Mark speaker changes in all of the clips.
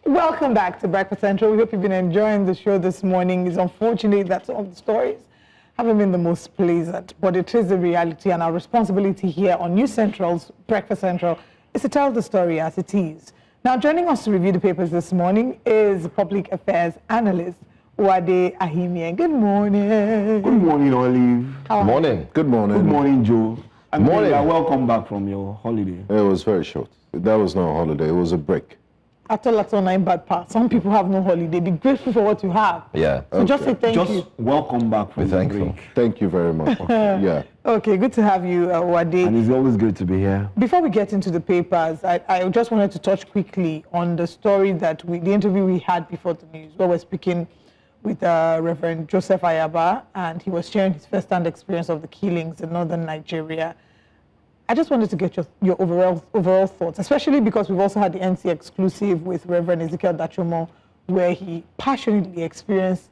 Speaker 1: Welcome back to Breakfast Central. We hope you've been enjoying the show this morning. It's unfortunate that some of the stories haven't been the most pleasant, but it is a reality, and our responsibility here on News Central's Breakfast Central is to tell the story as it is. Now, joining us to review the papers this morning is public affairs analyst Uade Ahimie. Good morning.
Speaker 2: Good morning, Olive.
Speaker 3: Good morning.
Speaker 2: Good morning. Good morning, Joe. And
Speaker 3: morning.
Speaker 2: Welcome back from your holiday.
Speaker 3: It was very short. That was not a holiday. It was a break.
Speaker 1: After that's on 9 bad part. Some people have no holiday. Be grateful for what you have.
Speaker 3: Yeah.
Speaker 1: So just say thank you.
Speaker 2: Just welcome back from the break.
Speaker 3: Thank you very much. Yeah.
Speaker 1: Okay, good to have you, Uade.
Speaker 2: And it's always good to be here.
Speaker 1: Before we get into the papers, I just wanted to touch quickly on the story that the interview we had before the news, where we're speaking with Reverend Joseph Ayaba, and he was sharing his first-hand experience of the killings in northern Nigeria. I just wanted to get your overall thoughts, especially because we've also had the NC exclusive with Reverend Ezekiel Dachomo, where he passionately experienced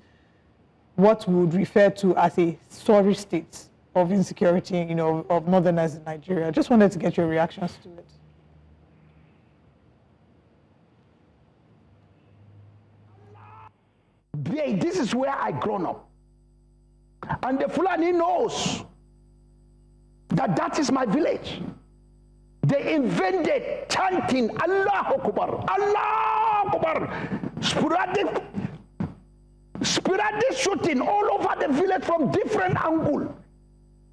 Speaker 1: what we would refer to as a sorry state of insecurity, of northerners in Nigeria. I just wanted to get your reactions to it.
Speaker 4: This is where I grown up. And the Fulani knows that is my village. They invented chanting Allah Akbar, Allah Akbar, sporadic shooting all over the village from different angles.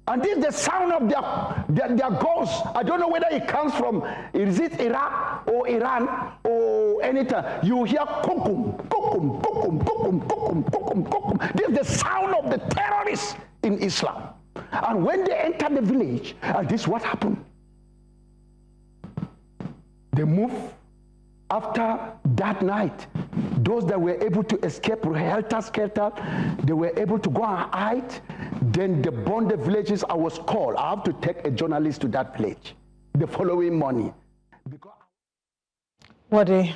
Speaker 4: And this is the sound of their guns. I don't know whether it comes from, is it Iraq or Iran or anything. You hear kukum, kukum, kukum, kukum, kukum, kukum, kukum. This is the sound of the terrorists in Islam. And when they enter the village, this is what happened. They move after that night. Those that were able to escape helter-skelter, they were able to go and hide. Then they burned the villages. I was called. I have to take a journalist to that village the following morning.
Speaker 1: What a...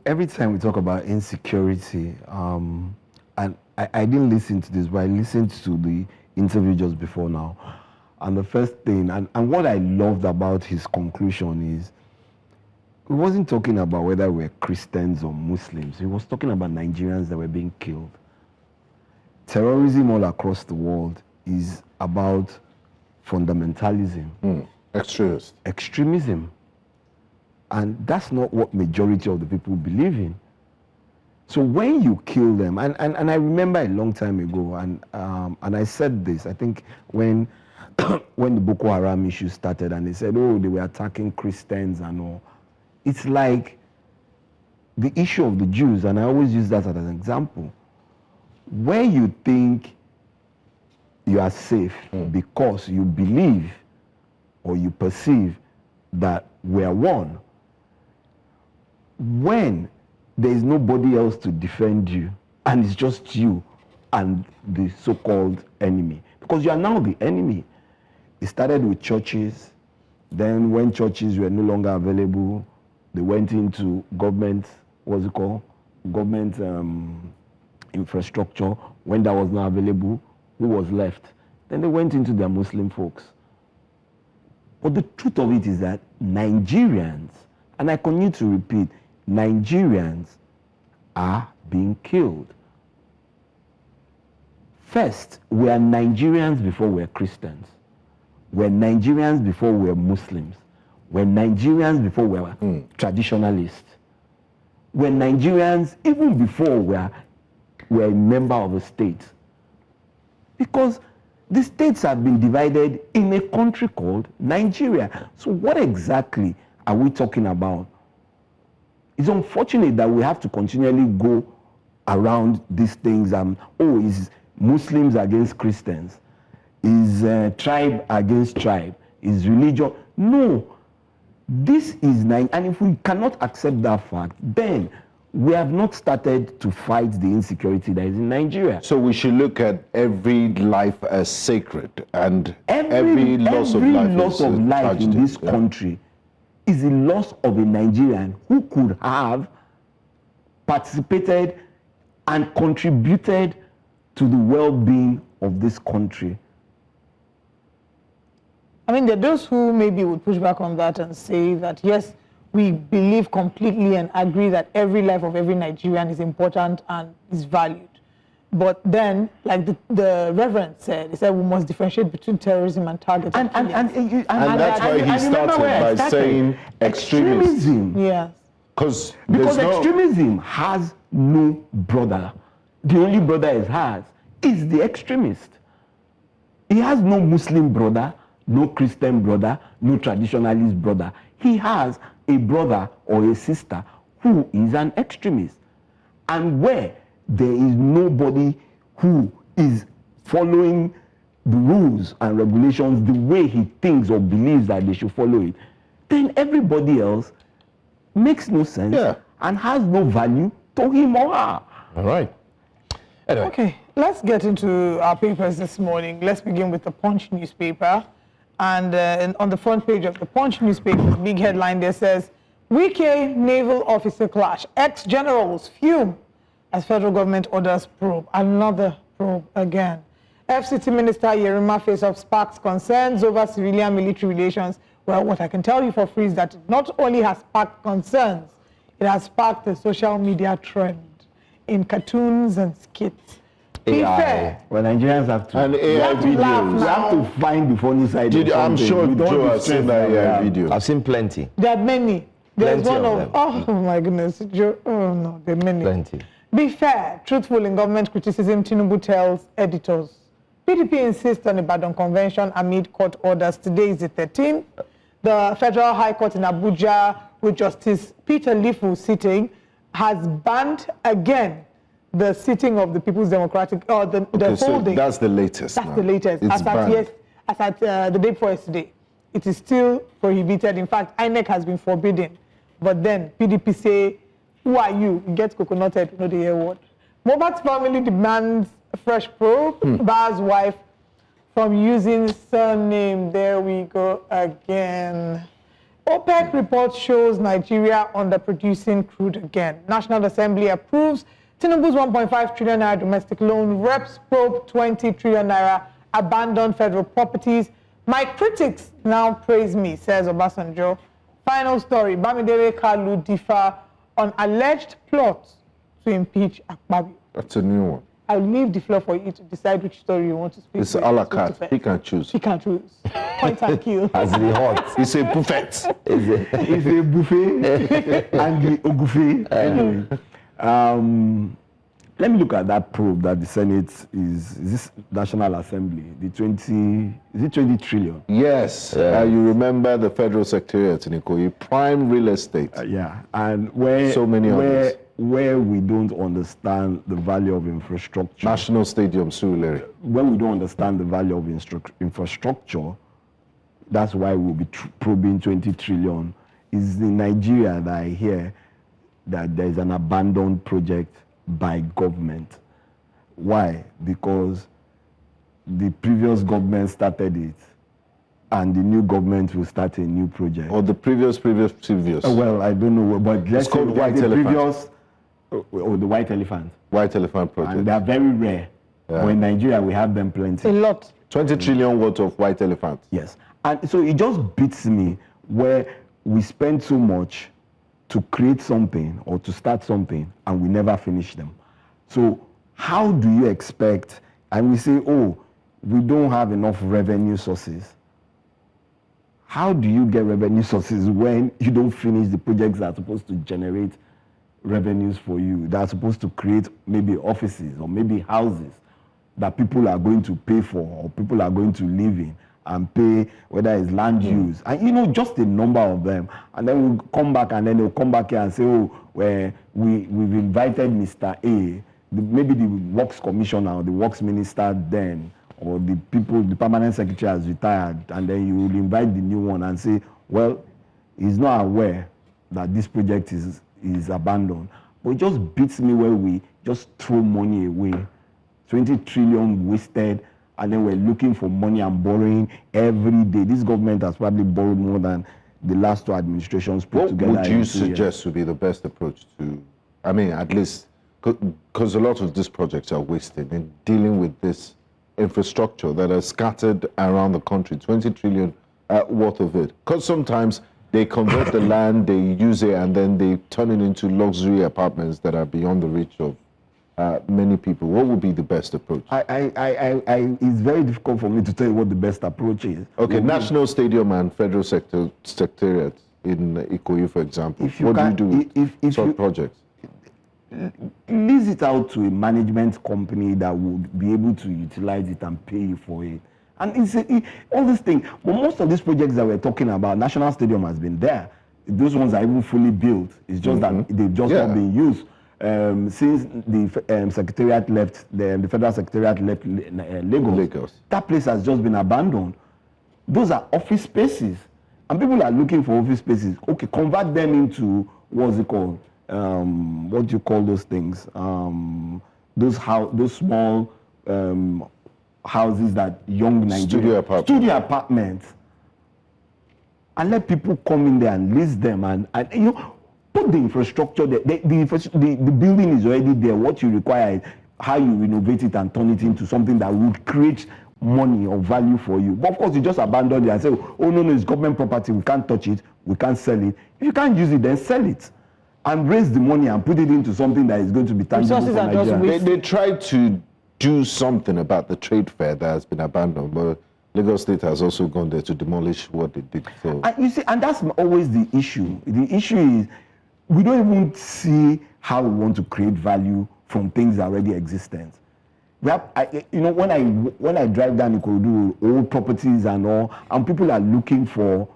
Speaker 2: Every time we talk about insecurity, and I didn't listen to this, but I listened to the interview just before now. And the first thing, and what I loved about his conclusion is, he wasn't talking about whether we're Christians or Muslims. He was talking about Nigerians that were being killed. Terrorism all across the world is about fundamentalism. Extremism. And that's not what majority of the people believe in. So when you kill them, and I remember a long time ago, and I said this, I think when when the Boko Haram issue started, and they said, oh, they were attacking Christians and all. It's like the issue of the Jews, and I always use that as an example. Where you think you are safe because you believe or you perceive that we are one, when there is nobody else to defend you, and it's just you and the so-called enemy, because you are now the enemy. It started with churches. Then when churches were no longer available, they went into government, government infrastructure. When that was not available, who was left? Then they went into their Muslim folks. But the truth of it is that Nigerians, and I continue to repeat, Nigerians are being killed. First, we are Nigerians before we're Christians. We're Nigerians before we're Muslims. We're Nigerians before we're traditionalists. We're Nigerians even before we're a member of a state. Because the states have been divided in a country called Nigeria. So what exactly are we talking about? It's unfortunate that we have to continually go around these things. Is Muslims against Christians? Is tribe against tribe? Is religion? No. This is and if we cannot accept that fact, then we have not started to fight the insecurity that is in Nigeria.
Speaker 3: So we should look at every life as sacred, and every loss of life
Speaker 2: in this country is the loss of a Nigerian who could have participated and contributed to the well-being of this country.
Speaker 1: I mean, there are those who maybe would push back on that and say that, yes, we believe completely and agree that every life of every Nigerian is important and is valued. But then, like the Reverend said, he said we must differentiate between terrorism and targeting.
Speaker 3: And that's why he started by saying extremism.
Speaker 1: Yes.
Speaker 3: Because
Speaker 2: extremism has no brother. The only brother it has is the extremist. He has no Muslim brother, no Christian brother, no traditionalist brother. He has a brother or a sister who is an extremist. And where there is nobody who is following the rules and regulations the way he thinks or believes that they should follow it, then everybody else makes no sense and has no value to him or her.
Speaker 3: All right.
Speaker 1: Anyway. Okay, let's get into our papers this morning. Let's begin with the Punch newspaper. And on the front page of the Punch newspaper, the big headline there says, Wike naval officer clash. Ex-generals fume as federal government orders probe. Another probe again. FCT Minister Yerima Faceoff sparks concerns over civilian-military relations. Well, what I can tell you for free is that it not only has sparked concerns, it has sparked a social media trend in cartoons and skits. Be fair.
Speaker 2: Well, Nigerians have to.
Speaker 3: And AI videos.
Speaker 2: We have to find the funny side.
Speaker 3: I'm sure Joe has seen that AI video.
Speaker 5: I've seen plenty.
Speaker 1: There are many. There's
Speaker 5: Plenty
Speaker 1: one
Speaker 5: of
Speaker 1: of, oh my goodness, Joe, oh no, there are many.
Speaker 5: Plenty.
Speaker 1: Be fair, truthful in government criticism, Tinubu tells editors. PDP insists on Ibadan Convention amid court orders. Today is the 13th. The Federal High Court in Abuja, with Justice Peter Lifu sitting, has banned again the sitting of the People's Democratic, or the holding.
Speaker 3: So that's the latest.
Speaker 1: That's the latest. As at the day before yesterday, it is still prohibited. In fact, INEC has been forbidden. But then PDP say, who are you? Get coconutted, know the hear word. Mobat's family demands a fresh probe. Bar's wife from using surname. There we go again. OPEC report shows Nigeria underproducing crude again. National Assembly approves Tinubu's 1.5 trillion naira domestic loan. Reps probe 20 trillion naira abandoned federal properties. My critics now praise me, says Obasanjo. Final story, Bamidele Kalu differ on alleged plots to impeach Akpabio.
Speaker 3: That's a new one.
Speaker 1: I'll leave the floor for you to decide which story you want to speak.
Speaker 3: It's a la carte. He can choose.
Speaker 1: He can choose. Point and kill.
Speaker 5: As the hot.
Speaker 3: It's a buffet.
Speaker 2: It's a buffet and the ogufe. Let me look at that probe that the Senate is this National Assembly, the 20 trillion?
Speaker 3: Yes. You remember the Federal Secretariat in Ikoyi, prime real estate.
Speaker 2: And where
Speaker 3: so many others.
Speaker 2: Where we don't understand the value of infrastructure.
Speaker 3: National Stadium, Surulere.
Speaker 2: When we don't understand the value of infrastructure, that's why we'll be probing 20 trillion. Is in Nigeria that I hear that there is an abandoned project by government. Why? Because the previous government started it and the new government will start a new project.
Speaker 3: Or the previous.
Speaker 2: Well, I don't know, but let's
Speaker 3: it's called White Elephant.
Speaker 2: The White Elephant.
Speaker 3: White Elephant project.
Speaker 2: And they are very rare. But in Nigeria, we have them plenty.
Speaker 1: A lot.
Speaker 3: 20 trillion worth of white elephants.
Speaker 2: Yes. And so it just beats me where we spend so much to create something or to start something and we never finish them. So how do you expect, and we say, oh, we don't have enough revenue sources. How do you get revenue sources when you don't finish the projects that are supposed to generate revenues for you, that are supposed to create maybe offices or maybe houses that people are going to pay for or people are going to live in and pay, whether it's land use, and just a number of them. And then we'll come back and then they'll come back here and say, oh, we've invited Mr. A, maybe the works commissioner or the works minister then, or the permanent secretary has retired, and then you will invite the new one and say, well, he's not aware that this project is abandoned. But it just beats me where we just throw money away. 20 trillion wasted, and then we're looking for money and borrowing every day. This government has probably borrowed more than the last two administrations put together.
Speaker 3: What would you suggest would be the best approach to, at least, because a lot of these projects are wasted in dealing with this infrastructure that are scattered around the country, 20 trillion worth of it. Because sometimes they convert the land, they use it, and then they turn it into luxury apartments that are beyond the reach of many people. What would be the best approach?
Speaker 2: It's very difficult for me to tell you what the best approach is.
Speaker 3: Okay, National Stadium and Federal Secretariat in Ikoyi, for example. What do you do with such projects?
Speaker 2: Lease it out to a management company that would be able to utilize it and pay you for it. And all these things. But most of these projects that we're talking about, National Stadium has been there. Those ones are even fully built. It's just that they've just not been used. Since the Secretariat left, the Federal Secretariat left Lagos, that place has just been abandoned. Those are office spaces. And people are looking for office spaces. Okay, convert them into, what's it called? What do you call those things? Those small houses that young Nigerians... Studio apartments. And let people come in there and lease them and put the infrastructure there. The building is already there. What you require is how you renovate it and turn it into something that will create money or value for you. But of course, you just abandon it and say, oh, no, it's government property. We can't touch it. We can't sell it. If you can't use it, then sell it. And raise the money and put it into something that is going to be tangible for Nigeria.
Speaker 3: They tried to do something about the trade fair that has been abandoned, but Lagos State has also gone there to demolish what they did. So.
Speaker 2: And you see, and that's always the issue. The issue is we don't even see how we want to create value from things that are already existent. We have, when I drive down Ikorodu, old properties and all, and people are looking for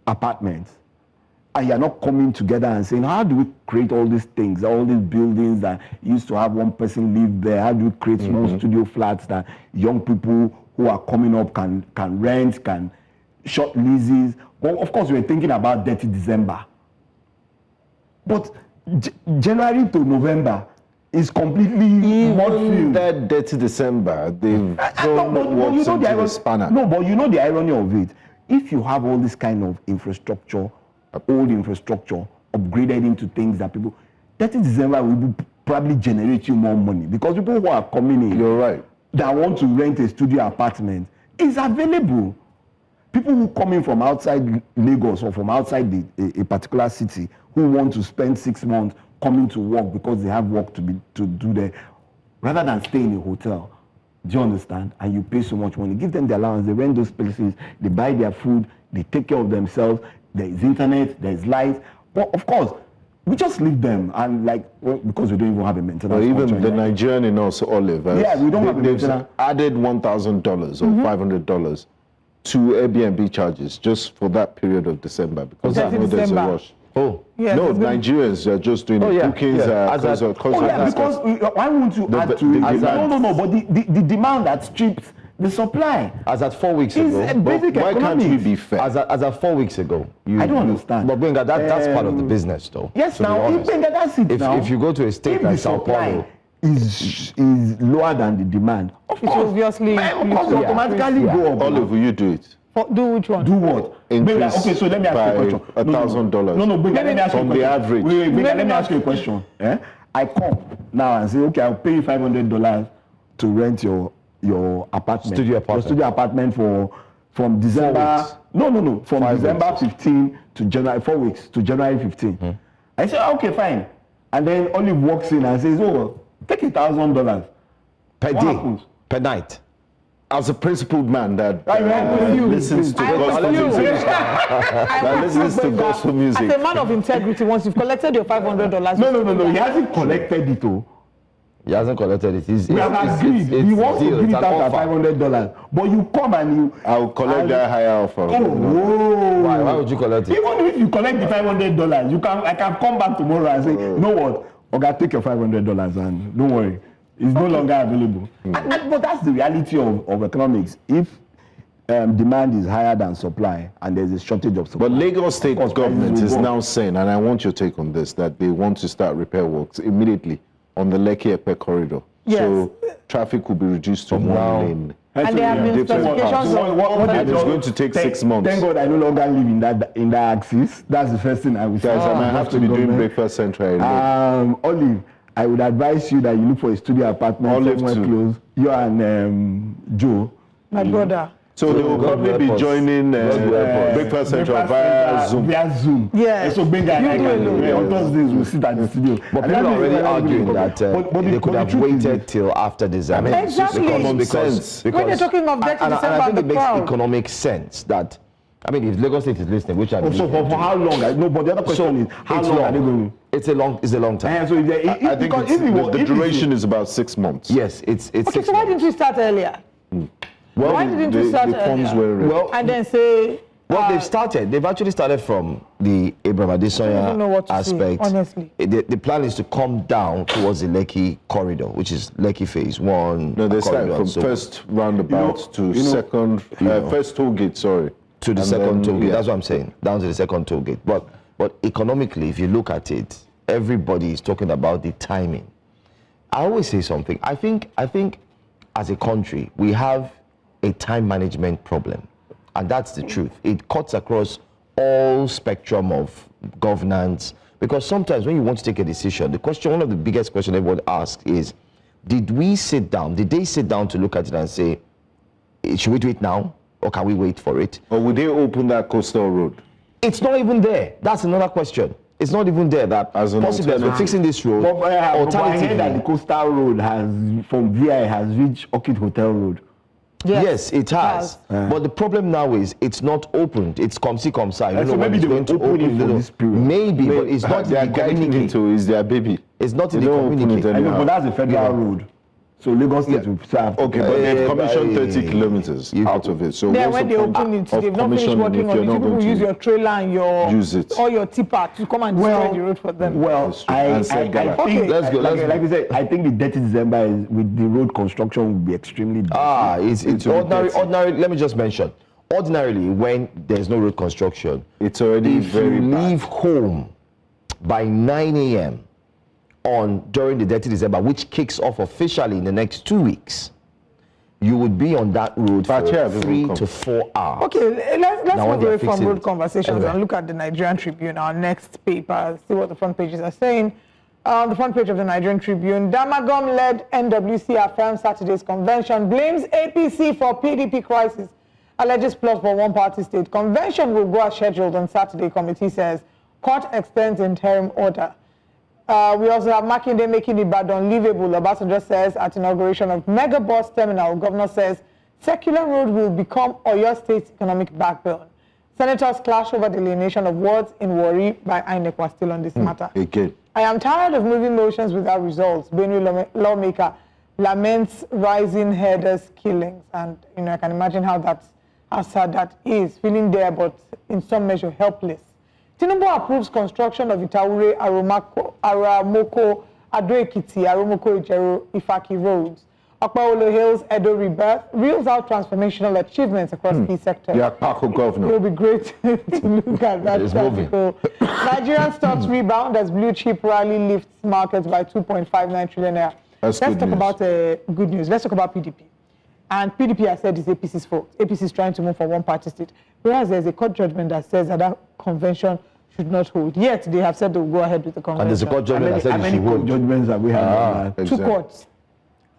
Speaker 2: apartments, and you're not coming together and saying, how do we create all these things, all these buildings that used to have one person live there? How do we create small studio flats that young people who are coming up can rent, can short leases? Well, of course, we're thinking about dirty December. But January to November is completely
Speaker 3: even that dirty December, they've done what's into the spanner.
Speaker 2: No, but you know the irony of it. If you have all this kind of infrastructure, old infrastructure, upgraded into things that people, dirty December will probably generate you more money because people who are coming in,
Speaker 3: you're right,
Speaker 2: that want to rent a studio apartment is available. People who come in from outside Lagos or from outside a particular city who want to spend 6 months coming to work because they have work to do there, rather than stay in a hotel. Do you understand? And you pay so much money. Give them the allowance. They rent those places. They buy their food. They take care of themselves. There is internet. There is light. But of course, we just leave them and because we don't even have a maintenance.
Speaker 3: Or even the Nigerian in us, Olive.
Speaker 2: Yeah, we don't have a maintenance.
Speaker 3: They've added $1,000 or $500 to Airbnb charges just for that period of December because I know there's a rush.
Speaker 2: Oh,
Speaker 1: yeah,
Speaker 3: no, Nigerians are just doing bookings.
Speaker 2: Because why won't you add to it? No, but the demand outstrips the supply.
Speaker 5: As at 4 weeks ago.
Speaker 3: Why can't we be fair?
Speaker 5: As at 4 weeks ago.
Speaker 2: I don't understand.
Speaker 5: But Benga, that's part of the business, though.
Speaker 2: Yes, now, that's it now.
Speaker 5: If you go to a state like Sao Paulo,
Speaker 2: is lower than the demand, of course,
Speaker 1: obviously
Speaker 2: automatically go up.
Speaker 3: Olive, will you do it?
Speaker 1: Do which one?
Speaker 2: Do what?
Speaker 3: Increase
Speaker 2: okay, so let me ask you a question.
Speaker 3: $1,000.
Speaker 2: No, let me ask you a question.
Speaker 3: From the average.
Speaker 2: Wait, let me ask you a question. I come now and say, okay, I'll pay you $500 to rent your apartment.
Speaker 5: Studio apartment.
Speaker 2: Your studio apartment from December. No. From December 15 to January, 4 weeks to January 15. I say, okay, fine. And then Olive walks in and says, oh, take $1,000
Speaker 5: per day, per night.
Speaker 3: As a principled man that
Speaker 1: listens to gospel music.
Speaker 3: That listens to gospel music.
Speaker 1: As a man of integrity, once you've collected your $500,
Speaker 2: no, he hasn't collected it.
Speaker 5: He hasn't collected it.
Speaker 2: We have agreed. He wants to give it out at $500, but you come and
Speaker 3: I'll collect that higher offer.
Speaker 5: Why would you collect it?
Speaker 2: Even if you collect the $500, I can come back tomorrow and say, you know what? Okay, take your $500 and don't worry. It's no longer available. But that's the reality of economics. If demand is higher than supply and there's a shortage of supply.
Speaker 3: But Lagos State government is now saying, and I want your take on this, that they want to start repair works immediately on the Lekki-Epe corridor.
Speaker 1: Yes.
Speaker 3: So traffic will be reduced to one lane.
Speaker 1: And there have been specifications
Speaker 3: and it's going to take 6 months.
Speaker 2: Thank God I no longer live in that axis. That's the first thing I would say.
Speaker 3: Guys, I might have to be doing breakfast central.
Speaker 2: Olive, I would advise you that you look for a studio apartment somewhere close. You and Joe.
Speaker 1: My brother.
Speaker 3: So they will
Speaker 5: God
Speaker 3: probably
Speaker 5: help
Speaker 3: be
Speaker 5: us.
Speaker 3: joining Breakfast Central via Zoom.
Speaker 2: Via Zoom.
Speaker 1: Yeah.
Speaker 2: And so Benga and I can, on Thursdays we'll sit at the studio.
Speaker 5: But
Speaker 2: And
Speaker 5: people are
Speaker 2: that's
Speaker 5: already
Speaker 2: really
Speaker 5: arguing that they could have waited
Speaker 2: till.
Speaker 5: till after December.
Speaker 1: Exactly.
Speaker 5: Because
Speaker 1: When they're talking of debt
Speaker 5: and
Speaker 1: December,
Speaker 5: I think
Speaker 1: the
Speaker 5: it makes
Speaker 1: crowd.
Speaker 5: economic sense that, I mean, if Lagos State is listening, which I believe
Speaker 2: So
Speaker 5: they
Speaker 2: for
Speaker 5: do.
Speaker 2: how long? No, but the other question is how
Speaker 5: It's
Speaker 2: long are they going?
Speaker 5: It's a long time.
Speaker 2: And so
Speaker 3: I think the duration is about 6 months.
Speaker 5: Yes, it's
Speaker 1: Okay,
Speaker 5: 6
Speaker 1: so why
Speaker 5: months.
Speaker 1: didn't we start earlier?
Speaker 3: Well,
Speaker 1: Why didn't we start
Speaker 3: the funds
Speaker 1: earlier?
Speaker 3: were
Speaker 5: Well,
Speaker 1: And then say,
Speaker 5: Well, they've actually started from the Abraham
Speaker 1: I don't know
Speaker 5: Adesanya
Speaker 1: what to say,
Speaker 5: aspect.
Speaker 1: honestly.
Speaker 5: The plan is to come down towards the Lekki corridor, which is Lekki phase 1.
Speaker 3: No, they start
Speaker 5: corridor,
Speaker 3: from
Speaker 5: so
Speaker 3: first roundabout to second, first toll gate, sorry.
Speaker 5: to the
Speaker 3: And
Speaker 5: second
Speaker 3: then,
Speaker 5: toll gate.
Speaker 3: yeah.
Speaker 5: That's what I'm saying. Down to the second toll gate. But economically, if you look at it, everybody is talking about the timing. I always say something. I think as a country, we have a time management problem. And that's the truth. It cuts across all spectrum of governance. Because sometimes when you want to take a decision, one of the biggest questions everyone asks is, did they sit down to look at it and say, should we do it now? Or can we wait for it?
Speaker 3: Or would they open that coastal road?
Speaker 5: It's not even there. That's another question. It's not even there that
Speaker 3: As an
Speaker 5: possibly as we're
Speaker 3: alternative.
Speaker 5: fixing this road,
Speaker 2: But I heard that the
Speaker 5: alternatively,
Speaker 2: coastal road from VI has reached Orchid Hotel Road.
Speaker 5: yes, it has. But the problem now is it's not opened. It's come see, come see. I don't
Speaker 2: So
Speaker 5: know when
Speaker 2: maybe
Speaker 5: it's
Speaker 2: they will
Speaker 5: going to
Speaker 2: open it
Speaker 5: open.
Speaker 2: for this period.
Speaker 5: Maybe, but it's not
Speaker 3: They are
Speaker 5: in the
Speaker 3: guiding
Speaker 5: communique.
Speaker 3: into is their baby.
Speaker 5: It's not in
Speaker 3: They
Speaker 5: the
Speaker 3: don't open it
Speaker 5: communique.
Speaker 2: I know, but
Speaker 3: anyhow.
Speaker 2: that's a federal road. So Lagos State will still have to
Speaker 3: Okay, but they've commissioned 30
Speaker 5: you-
Speaker 3: kilometers out of it. So
Speaker 1: then
Speaker 3: what's
Speaker 1: when
Speaker 3: the
Speaker 1: they
Speaker 3: point
Speaker 1: open it,
Speaker 3: of
Speaker 1: they've not finished
Speaker 3: commissioning
Speaker 1: working
Speaker 3: if
Speaker 1: on
Speaker 3: you're
Speaker 1: it.
Speaker 3: not
Speaker 1: People
Speaker 3: going
Speaker 1: will
Speaker 3: to
Speaker 1: use your trailer and
Speaker 3: use it?
Speaker 1: or your tipper to come and destroy the road for them.
Speaker 2: Well,
Speaker 3: That's true.
Speaker 2: I
Speaker 3: And said that.
Speaker 2: think,
Speaker 1: Okay.
Speaker 5: Let's go,
Speaker 2: like we said, I think the dirty December is with the road construction will be extremely dirty.
Speaker 5: It's
Speaker 3: will be
Speaker 5: ordinary.
Speaker 3: dirty.
Speaker 5: Let me just mention. Ordinarily, when there's no road construction,
Speaker 3: It's already
Speaker 5: if
Speaker 3: very
Speaker 5: you
Speaker 3: bad.
Speaker 5: leave home by 9 a.m. during the dirty December, which kicks off officially in the next 2 weeks, you would be on that road
Speaker 3: But
Speaker 5: for
Speaker 3: yeah, they will
Speaker 5: 3
Speaker 3: come.
Speaker 5: to 4 hours.
Speaker 1: Okay, let's
Speaker 5: Now, when
Speaker 1: move
Speaker 5: they're
Speaker 1: away from
Speaker 5: fixing
Speaker 1: road
Speaker 5: it.
Speaker 1: conversations
Speaker 5: Anyway.
Speaker 1: and look at the Nigerian Tribune, our next paper, see what the front pages are saying. The front page of the Nigerian Tribune, Damagum-led NWC affirms Saturday's convention, blames APC for PDP crisis, alleges plot for one-party state. Convention will go as scheduled on Saturday, committee says. Court extends interim order. We also have Makinde making Ibadan livable. Obasanjo says at inauguration of mega bus terminal, governor says secular road will become Oyo State's economic backbone. Senators clash over delineation of wards in Warri by INEC. We're still on this matter.
Speaker 3: Again.
Speaker 1: I am tired of moving motions without results. Benue lawmaker laments rising herders' killings. And, I can imagine how sad that is. Feeling there, but in some measure helpless. Tinubu approves construction of Itaure, Aramoko, Ado-Ekiti, Aromoko, Ijero, Ifaki roads. Okpawolo Hills, Edo Rebirth reels out transformational achievements across key sectors.
Speaker 3: Yeah, Paco
Speaker 1: It
Speaker 3: governor.
Speaker 1: will be great to look at that.
Speaker 5: It's moving.
Speaker 1: Nigerian stocks rebound as blue chip rally lifts markets by 2.59 trillion naira.
Speaker 3: That's
Speaker 1: Let's
Speaker 3: good
Speaker 1: talk
Speaker 3: news.
Speaker 1: about good news. Let's talk about PDP. And PDP has said it's APC's fault. APC is trying to move from one party state. Whereas there's a court judgment that says that convention should not hold. Yet they have said they'll go ahead with the convention.
Speaker 5: And there's a court judgment that
Speaker 2: How
Speaker 5: said you
Speaker 2: many
Speaker 5: should
Speaker 2: court
Speaker 5: hold.
Speaker 2: judgments have we had on that?
Speaker 1: Two
Speaker 3: Exactly.
Speaker 1: courts.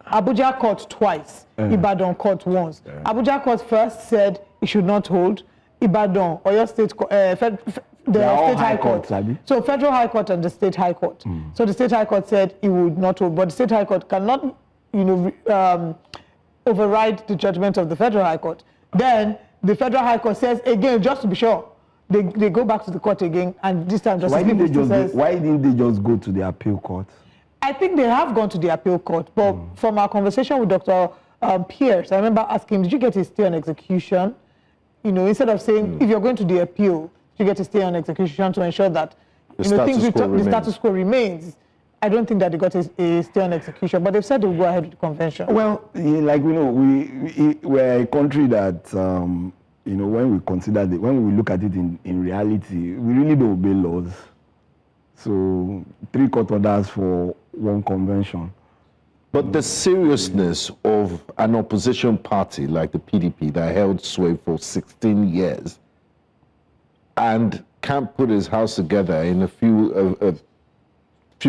Speaker 1: Abuja court twice, Ibadan court once. Abuja court first said it should not hold. Ibadan, Oyo State, the
Speaker 2: are all
Speaker 1: State
Speaker 2: high
Speaker 1: High Court.
Speaker 2: courts, Abi.
Speaker 1: So Federal High Court and the State High Court. So the State High Court said it would not hold, but the State High Court cannot, override the judgment of the Federal High Court. Then the Federal High Court says again, just to be sure, they go back to the court again, and this time Justice Livingston says.
Speaker 2: Why didn't they just go to the appeal court?
Speaker 1: I think they have gone to the appeal court, but from our conversation with Dr. Pierce, I remember asking him, did you get a stay on execution? Instead of saying, if you're going to the appeal, you get a stay on execution to ensure that
Speaker 3: The status quo
Speaker 1: remains. I don't think that they got a stay on execution, but they've said they'll go ahead with the convention.
Speaker 2: Well, like we know, we're a country that, when we consider when we look at it in reality, we really don't obey laws. So 3 court orders for one convention.
Speaker 3: But the seriousness of an opposition party like the PDP that held sway for 16 years and can't put his house together in a few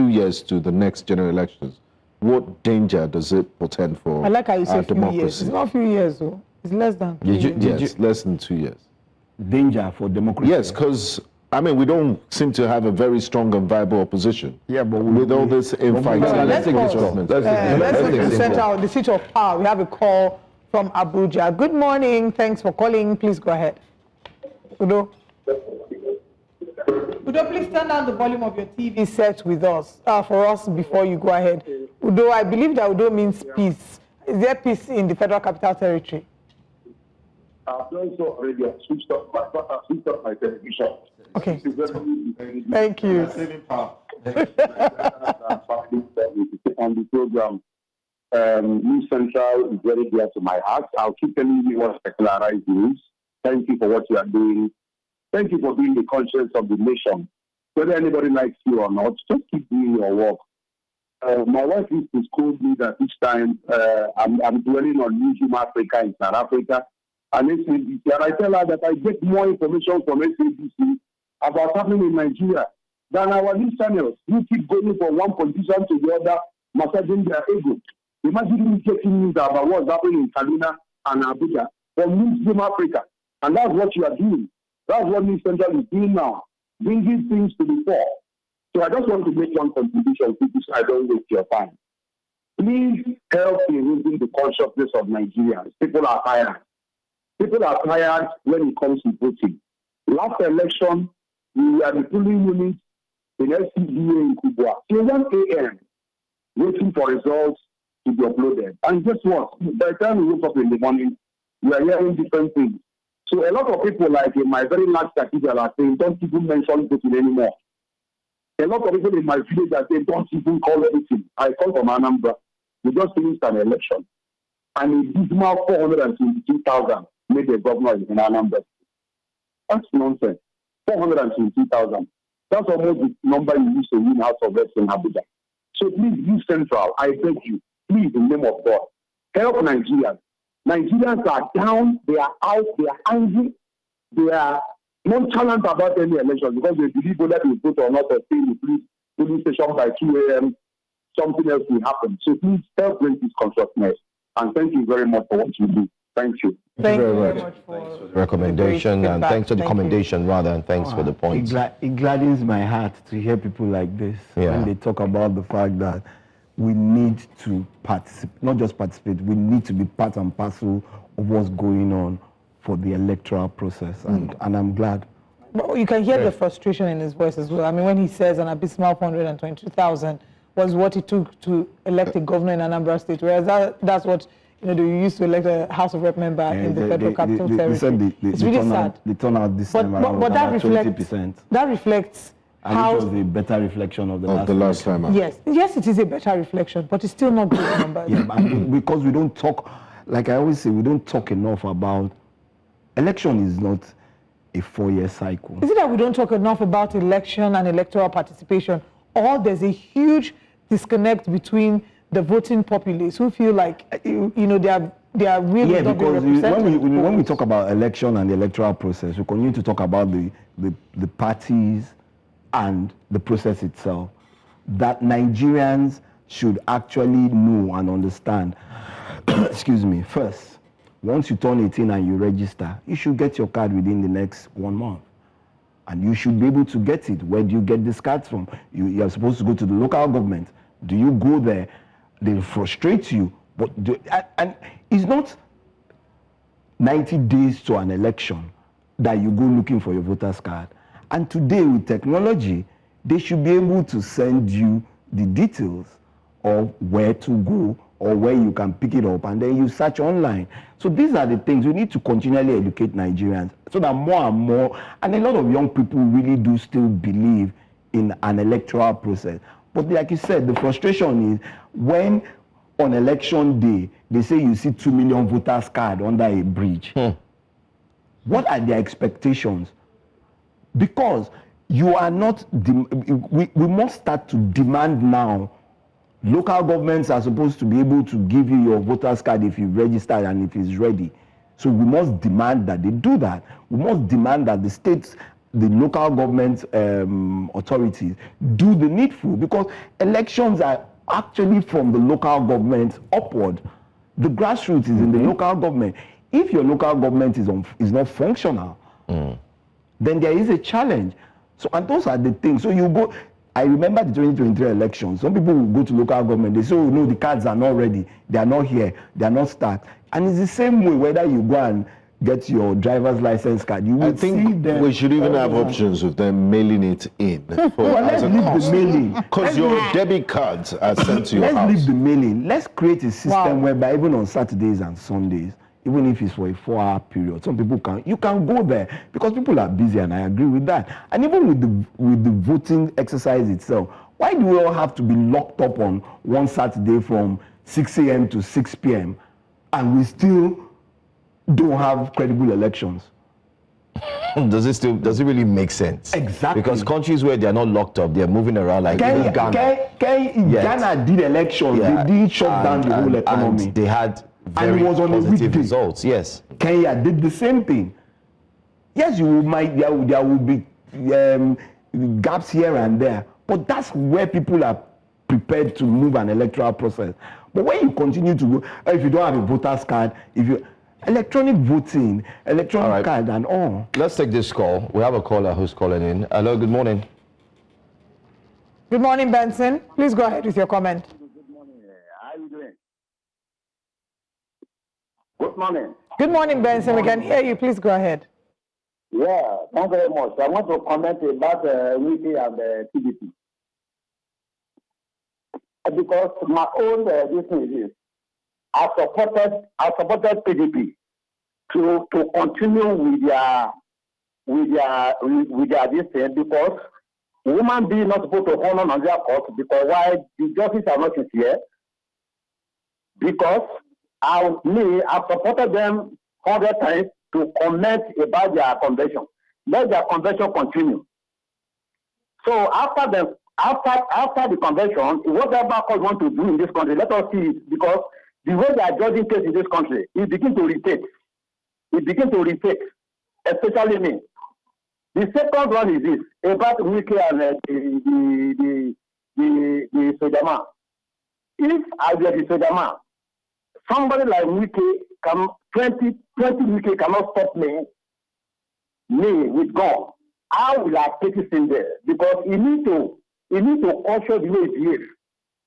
Speaker 3: years to the next general elections, what danger does it portend for
Speaker 1: I like how you say
Speaker 3: our
Speaker 1: few years.
Speaker 3: democracy?
Speaker 1: It's not a few years, though. It's less than 2
Speaker 5: Did you-
Speaker 1: years.
Speaker 3: Yes, less than 2 years.
Speaker 2: Danger for democracy.
Speaker 3: Yes, because I mean we don't seem to have a very strong and viable opposition.
Speaker 2: Yeah, but
Speaker 3: with all this infighting.
Speaker 1: Well, let's
Speaker 3: with
Speaker 1: pause.
Speaker 3: government.
Speaker 5: Let's
Speaker 1: Let's go
Speaker 5: take
Speaker 1: to
Speaker 5: it
Speaker 1: the
Speaker 5: simple.
Speaker 1: center, the seat of power. We have a call from Abuja. Good morning. Thanks for calling. Please go ahead. Udo. Udo, please turn down the volume of your TV set with us, for us before you go ahead. Udo, I believe that Udo means peace. Is there peace in the Federal Capital Territory?
Speaker 6: I've done so already. I've switched off my television.
Speaker 1: Okay.
Speaker 6: It's very
Speaker 1: Thank you.
Speaker 6: On the program, News Central is very dear to my heart. I'll keep telling you what secularized news. Thank you for what you are doing. Thank you for being the conscience of the nation. Whether anybody likes you or not, just keep doing your work. My wife used to scold me that each time I'm dwelling on Newsroom Africa in South Africa and SABC, and I tell her that I get more information from SABC about what's happening in Nigeria than our news channels. You keep going from one politician to the other, massaging their ego. Imagine me getting news about what's happening in Kaduna and Abuja from Newsroom Africa, and that's what you are doing. That's what News Central is doing now, bringing things to the fore. So I just want to make one contribution so I don't waste your time. Please help in raising the consciousness of Nigerians. People are tired. People are tired when it comes to voting. Last election, we had the polling units in LCDA in Kubwa till 1 a.m. waiting for results to be uploaded. And guess what? By the time we woke up in the morning, we are hearing different things. So a lot of people, like in my very large cathedral, are saying, don't even mention voting anymore. A lot of people in my village are saying, don't even call anything. I call from Anambra. We just finished an election. And a dismal 422,000 made the governor in Anambra. That's nonsense. 422,000. That's almost the number you used to win House of Reps in Abuja. So please, News Central, I beg you, please, in the name of God, help Nigerians. Nigerians are down, they are out, they are angry, they are nonchalant about any election because they believe whether they vote or not or stay in the police station by 2 a.m., something else will happen. So please help bring this consciousness. And thank you very much for what you do. Thank you.
Speaker 1: Thank you very much for
Speaker 5: the recommendation, and thanks for the commendation rather, and thanks for the points.
Speaker 2: It gladdens my heart to hear people like this
Speaker 5: Yeah.
Speaker 2: when they talk about the fact that we need to participate, not just participate, we need to be part and parcel of what's going on for the electoral process. And I'm glad.
Speaker 1: But you can hear the frustration in his voice as well. I mean, when he says an abysmal 422,000 was what it took to elect a governor in Anambra State, whereas that's what they used to elect a House of Rep member in the Federal Capital Territory.
Speaker 2: They said
Speaker 1: it's really sad.
Speaker 2: The turnout this time around
Speaker 1: but
Speaker 2: was
Speaker 1: that
Speaker 2: about
Speaker 1: reflects
Speaker 2: 20%.
Speaker 1: That reflects
Speaker 2: And
Speaker 1: how.
Speaker 2: it was a better reflection of the last election.
Speaker 3: time.
Speaker 1: Yes, it is a better reflection, but it's still not good numbers.
Speaker 2: Yeah, but because we don't talk, like I always say, we don't talk enough about election is not a 4-year cycle.
Speaker 1: Is it that we don't talk enough about election and electoral participation, or there's a huge disconnect between the voting populace who feel like they are really not being represented?
Speaker 2: When we talk about election and the electoral process, we continue to talk about the parties and the process itself. That Nigerians should actually know and understand. Excuse me. First, once you turn 18 and you register, you should get your card within the next 1 month. And you should be able to get it. Where do you get these cards from? You are supposed to go to the local government. Do you go there? They frustrate you. And it's not 90 days to an election that you go looking for your voter's card. And today with technology, they should be able to send you the details of where to go or where you can pick it up, and then you search online. So these are the things we need to continually educate Nigerians so that more and more, and a lot of young people really do still believe in an electoral process. But like you said, the frustration is when on election day, they say you see 2 million voters card under a bridge. What are their expectations? Because you are not, we must start to demand now. Local governments are supposed to be able to give you your voter's card if you've registered and if it's ready. So we must demand that they do that. We must demand that the states, the local government authorities do the needful, because elections are actually from the local government upward. The grassroots is in the local government. if your local government is not functional, then there is a challenge. So, and those are the things. So you go, I remember the 2023 elections. Some people will go to local government. They say, oh, no, the cards are not ready. They are not here. They are not stacked. And it's the same way whether you go and get your driver's license card. You will
Speaker 3: I think we should even have options of them mailing it in.
Speaker 2: Let's leave the mailing.
Speaker 3: Because your debit cards are sent to your house.
Speaker 2: Let's leave the mailing. Let's create a system whereby even on Saturdays and Sundays, even if it's for a 4-hour period, some people you can go there because people are busy, and I agree with that. And even with the voting exercise itself, why do we all have to be locked up on one Saturday from 6 a.m. to 6 p.m. and we still don't have credible elections?
Speaker 5: Does it really make sense?
Speaker 2: Exactly.
Speaker 5: Because countries where they are not locked up, they are moving around like Ghana.
Speaker 2: Ghana did elections. They didn't shut down the whole economy.
Speaker 5: And they had very positive results. Yes.
Speaker 2: Kenya did the same thing. Yes, there will be gaps here and there, but that's where people are prepared to move an electoral process. But when you continue to go, if you don't have a voter's card, electronic voting, electronic card and all.
Speaker 5: Let's take this call. We have a caller who's calling in. Hello, good morning.
Speaker 1: Good morning, Benson. Please go ahead with your comment.
Speaker 6: Good morning. How are you doing? Good morning.
Speaker 1: Good morning, Benson. We can hear you. Please go ahead.
Speaker 6: Yeah, thank you very much. I want to comment about Wiki and the PDP. Because my own business is, I supported PDP to continue with their this thing, because women being not supposed to honor on their court, because why the justice are not sincere. Because I supported them 100 times to comment about their convention. Let their convention continue. So after the convention, whatever court want to do in this country, let us see it, because the way they are judging case in this country, it begins to irritate. Especially me. The second one is this, about Wiki and the Sojama. If I were the Sojama, somebody like Wiki, 20 Wiki cannot stop me with God. I will have taken in there, because he need to usher the way he is.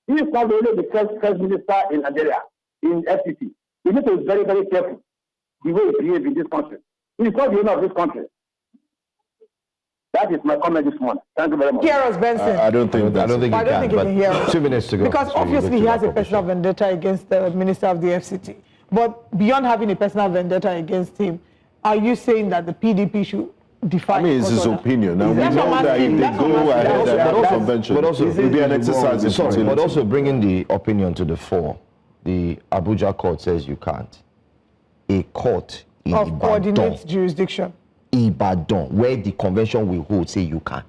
Speaker 6: He is not only the first minister in Nigeria, in FCC. He needs to be very, very careful the way he behaves in this country. He is not the owner of this country. That is my comment this morning. Thank you very much.
Speaker 1: Hear us, Benson.
Speaker 3: I don't think
Speaker 1: he can hear us.
Speaker 5: 2 minutes to go.
Speaker 1: Because obviously he has a personal vendetta against the minister of the FCT. But beyond having a personal vendetta against him, are you saying that the PDP should defy?
Speaker 3: I mean, it's his opinion. Now, we know that if they go ahead and have a convention, it will be an exercise in futility.
Speaker 5: But also bringing the opinion to the fore, the Abuja court says you can't. A court in
Speaker 1: of coordinate jurisdiction.
Speaker 5: Ibadan, where the convention will hold, say you can.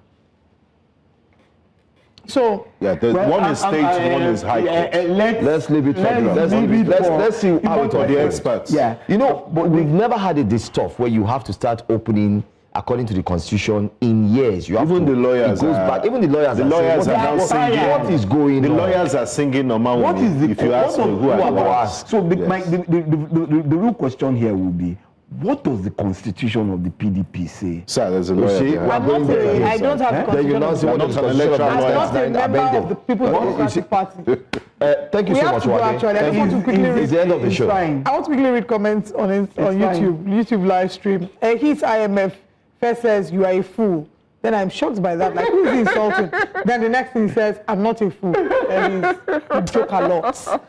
Speaker 1: So
Speaker 3: one is state, one is high court.
Speaker 5: Let's leave it for let's see how it
Speaker 3: for the experts.
Speaker 5: Yeah, but we've never had it this tough where you have to start opening according to the constitution in years.
Speaker 3: Even the lawyers are now singing.
Speaker 5: What is going on?
Speaker 3: The lawyers are singing among if you ask me who are the ask.
Speaker 2: So the real question here will be, what does the constitution of the PDP say?
Speaker 3: Sir, there's a lawyer.
Speaker 1: I don't have a constitution.
Speaker 3: I'm not an electoral lawyer.
Speaker 1: I'm not a member of the People's Democratic Party.
Speaker 5: Thank you so much, Uade. It's the end of the show.
Speaker 1: I want to quickly read comments on YouTube live stream. His IMF first says, you are a fool. Then I'm shocked by that. Like, who is he insulting? Then the next thing he says, I'm not a fool. And he joke a lot.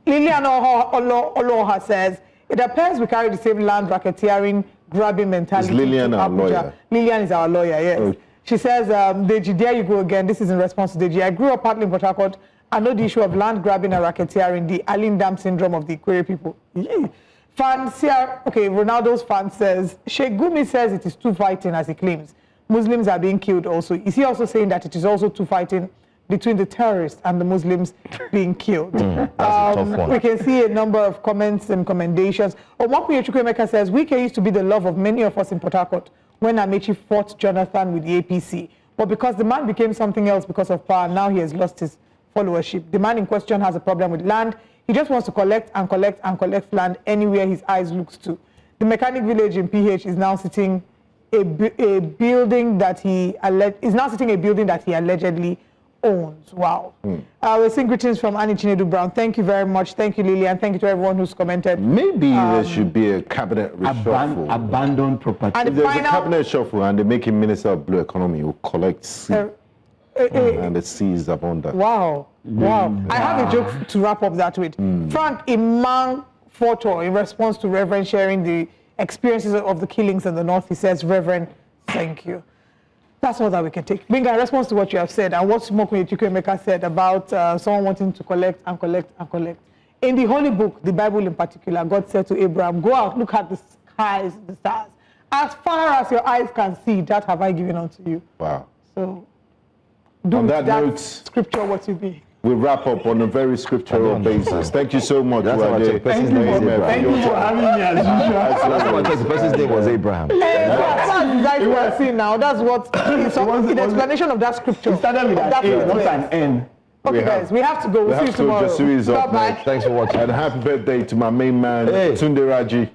Speaker 1: Lillian Oloha says, it appears we carry the same land racketeering, grabbing mentality.
Speaker 3: Is Lillian our lawyer?
Speaker 1: Lillian is our lawyer, yes. Oh. She says, Deji, there you go again. This is in response to Deji. I grew up partly in Port Harcourt. I know the issue of land grabbing and racketeering, the Alin Dam syndrome of the Ikwere people. Yeah. Ronaldo's fan says, Sheikh Gumi says it is two fighting as he claims. Muslims are being killed also. Is he also saying that it is also two fighting between the terrorists and the Muslims being killed?
Speaker 5: That's a tough one.
Speaker 1: We can see a number of comments and commendations. Omokuye Chukwemeka says, Wike used to be the love of many of us in Port Harcourt when Amechi fought Jonathan with the APC. But because the man became something else because of power, now he has lost his followership. The man in question has a problem with land. He just wants to collect and collect and collect land anywhere his eyes looks to. The mechanic village in PH is now sitting a building that he allegedly owns. Wow. We're seeing greetings from Annie Chinedu Brown. Thank you very much. Thank you, Lillian. Thank you to everyone who's commented.
Speaker 3: Maybe there should be a cabinet reshuffle.
Speaker 2: Abandoned property.
Speaker 1: And
Speaker 3: If there's a cabinet shuffle and they make him Minister of Blue Economy, who collect sea. And the sea is abundant.
Speaker 1: Wow. I have a joke to wrap up that with. Frank Imang Photo, in response to Reverend sharing the experiences of the killings in the North, he says, Reverend, thank you. That's all that we can take. Binga, in response to what you have said and what Smokunye Chukwuemeka said about someone wanting to collect and collect and collect. In the Holy Book, the Bible in particular, God said to Abraham, go out, look at the skies, the stars. As far as your eyes can see, that have I given unto you.
Speaker 3: Wow.
Speaker 1: So, do
Speaker 3: On
Speaker 1: with
Speaker 3: that note,
Speaker 1: scripture what you be.
Speaker 3: We wrap up on a very scriptural basis. Thank you so much, Uade.
Speaker 2: Thank you for having me as usual.
Speaker 5: That's why the person's name was Abraham.
Speaker 1: That's exactly what I see now. That's what in explanation of that scripture.
Speaker 2: It started with an A, not an N.
Speaker 1: Okay, guys, we have to go. We'll see you tomorrow.
Speaker 3: Bye-bye.
Speaker 5: Thanks for watching.
Speaker 3: And happy birthday to my main man, Tunde Raji.